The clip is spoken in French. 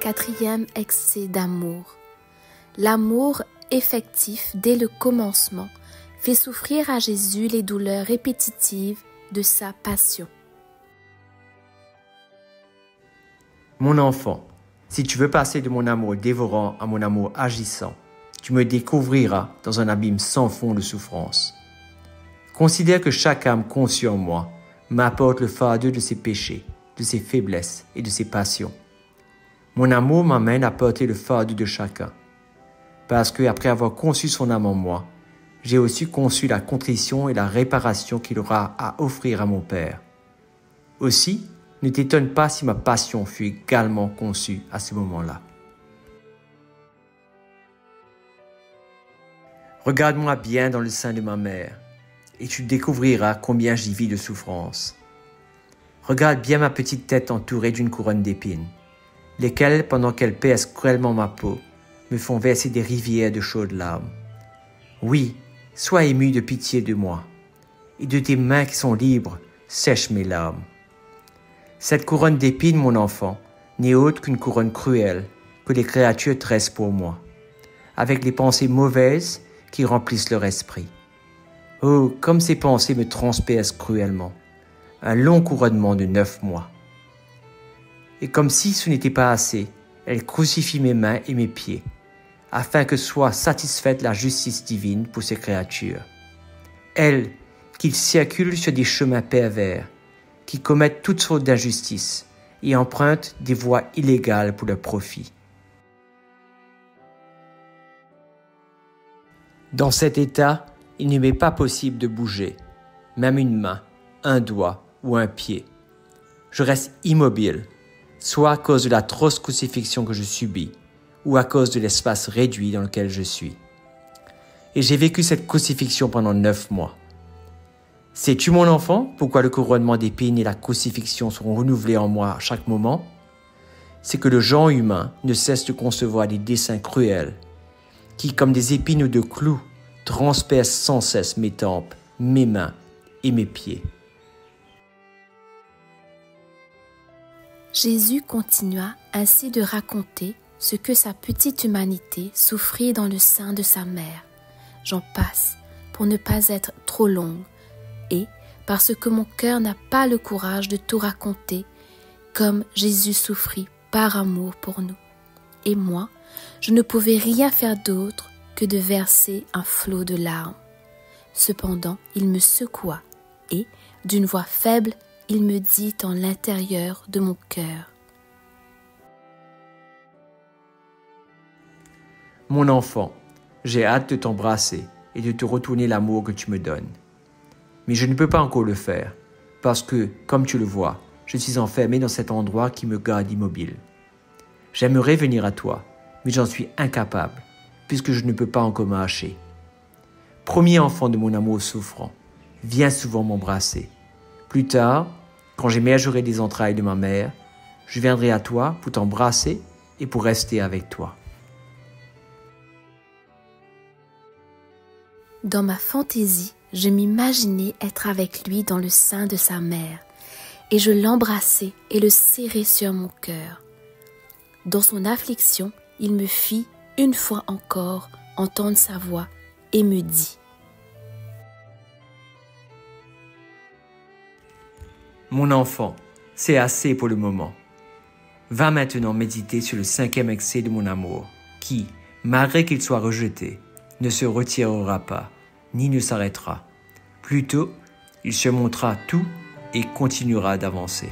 Quatrième excès d'amour. L'amour effectif dès le commencement fait souffrir à Jésus les douleurs répétitives de sa passion. Mon enfant, si tu veux passer de mon amour dévorant à mon amour agissant, tu me découvriras dans un abîme sans fond de souffrance. Considère que chaque âme conçue en moi m'apporte le fardeau de ses péchés, de ses faiblesses et de ses passions. Mon amour m'amène à porter le fardeau de chacun. Parce que, après avoir conçu son âme en moi, j'ai aussi conçu la contrition et la réparation qu'il aura à offrir à mon Père. Aussi, ne t'étonne pas si ma passion fut également conçue à ce moment-là. Regarde-moi bien dans le sein de ma mère, et tu découvriras combien j'y vis de souffrance. Regarde bien ma petite tête entourée d'une couronne d'épines, lesquelles, pendant qu'elles percent cruellement ma peau, me font verser des rivières de chaudes larmes. Oui, sois ému de pitié de moi, et de tes mains qui sont libres, sèche mes larmes. Cette couronne d'épines, mon enfant, n'est autre qu'une couronne cruelle que les créatures tressent pour moi, avec les pensées mauvaises qui remplissent leur esprit. Oh, comme ces pensées me transpercent cruellement, un long couronnement de 9 mois. Et comme si ce n'était pas assez, elle crucifie mes mains et mes pieds, afin que soit satisfaite la justice divine pour ces créatures. Elles, qui circulent sur des chemins pervers, qui commettent toutes sortes d'injustices et empruntent des voies illégales pour leur profit. Dans cet état, il ne m'est pas possible de bouger, même une main, un doigt ou un pied. Je reste immobile, soit à cause de l'atroce crucifixion que je subis, ou à cause de l'espace réduit dans lequel je suis. Et j'ai vécu cette crucifixion pendant 9 mois. Sais-tu, mon enfant, pourquoi le couronnement d'épines et la crucifixion seront renouvelés en moi à chaque moment? C'est que le genre humain ne cesse de concevoir des desseins cruels, qui, comme des épines ou de clous, transpercent sans cesse mes tempes, mes mains et mes pieds. Jésus continua ainsi de raconter ce que sa petite humanité souffrit dans le sein de sa mère. J'en passe pour ne pas être trop longue et parce que mon cœur n'a pas le courage de tout raconter comme Jésus souffrit par amour pour nous. Et moi, je ne pouvais rien faire d'autre que de verser un flot de larmes. Cependant, il me secoua et, d'une voix faible, il me dit en l'intérieur de mon cœur: Mon enfant, j'ai hâte de t'embrasser et de te retourner l'amour que tu me donnes. Mais je ne peux pas encore le faire, parce que, comme tu le vois, je suis enfermé dans cet endroit qui me garde immobile. J'aimerais venir à toi, mais j'en suis incapable, puisque je ne peux pas encore marcher. Premier enfant de mon amour souffrant, viens souvent m'embrasser. Plus tard, quand j'émergerai des entrailles de ma mère, je viendrai à toi pour t'embrasser et pour rester avec toi. Dans ma fantaisie, je m'imaginais être avec lui dans le sein de sa mère, et je l'embrassais et le serrais sur mon cœur. Dans son affliction, il me fit, une fois encore, entendre sa voix et me dit: Mon enfant, c'est assez pour le moment. Va maintenant méditer sur le 5e excès de mon amour, qui, malgré qu'il soit rejeté, ne se retirera pas, ni ne s'arrêtera. Plutôt, il surmontera tout et continuera d'avancer.